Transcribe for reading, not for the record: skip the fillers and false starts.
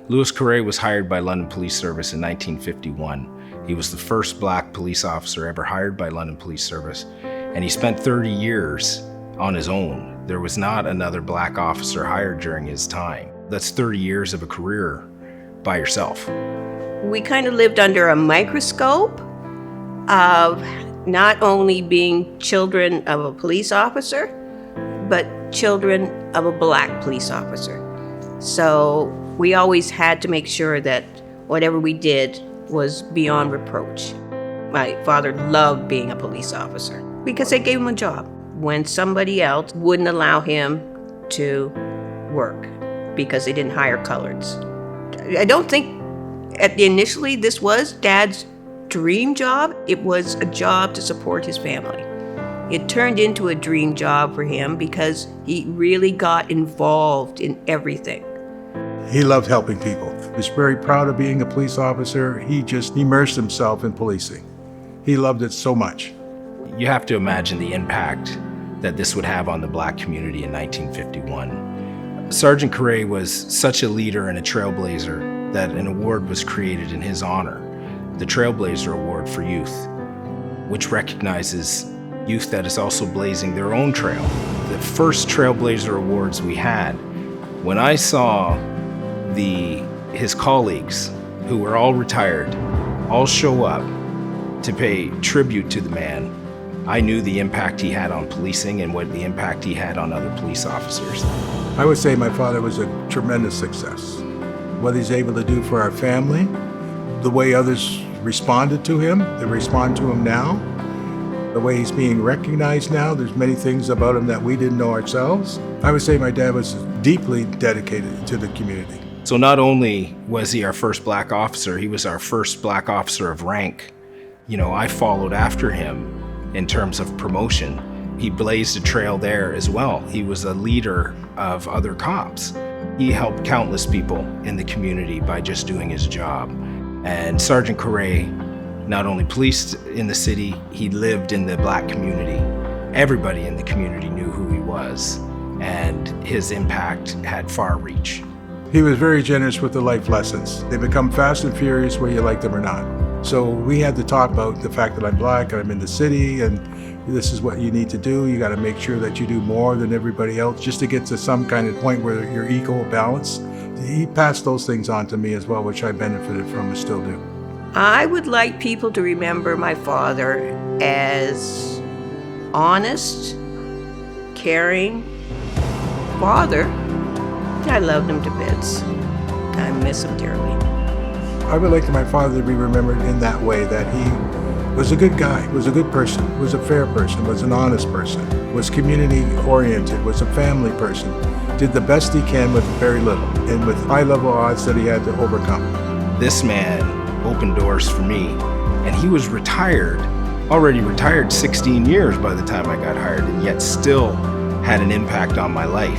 Lewis Coray was hired by London Police Service in 1951. He was the first black police officer ever hired by London Police Service, and he spent 30 years on his own. There was not another black officer hired during his time. That's 30 years of a career by yourself. We kind of lived under a microscope of not only being children of a police officer, but children of a black police officer. So we always had to make sure that whatever we did was beyond reproach. My father loved being a police officer because they gave him a job when somebody else wouldn't allow him to work because they didn't hire coloreds. I don't think initially this was Dad's dream job. It was a job to support his family. It turned into a dream job for him because he really got involved in everything. He loved helping people. He was very proud of being a police officer. He just immersed himself in policing. He loved it so much. You have to imagine the impact that this would have on the black community in 1951. Sergeant Coray was such a leader and a trailblazer that an award was created in his honor, the Trailblazer Award for Youth, which recognizes youth that is also blazing their own trail. The first Trailblazer Awards we had, when I saw his colleagues, who were all retired, all show up to pay tribute to the man, I knew the impact he had on policing and what the impact he had on other police officers. I would say my father was a tremendous success. What he's able to do for our family, the way others responded to him, they respond to him now, the way he's being recognized now, there's many things about him that we didn't know ourselves. I would say my dad was deeply dedicated to the community. So not only was he our first black officer, he was our first black officer of rank. I followed after him in terms of promotion. He blazed a trail there as well. He was a leader of other cops. He helped countless people in the community by just doing his job. And Sergeant Coray not only policed in the city, he lived in the black community. Everybody in the community knew who he was, and his impact had far reach. He was very generous with the life lessons. They become fast and furious whether you like them or not. So we had to talk about the fact that I'm black and I'm in the city and this is what you need to do. You got to make sure that you do more than everybody else just to get to some kind of point where you're equal balance. He passed those things on to me as well, which I benefited from and still do. I would like people to remember my father as honest, caring father. I loved him to bits. I miss him dearly. I would like my father to be remembered in that way, that he was a good guy, was a good person, was a fair person, was an honest person, was community-oriented, was a family person, did the best he can with very little, and with high-level odds that he had to overcome. This man opened doors for me, and he was already retired 16 years by the time I got hired, and yet still had an impact on my life.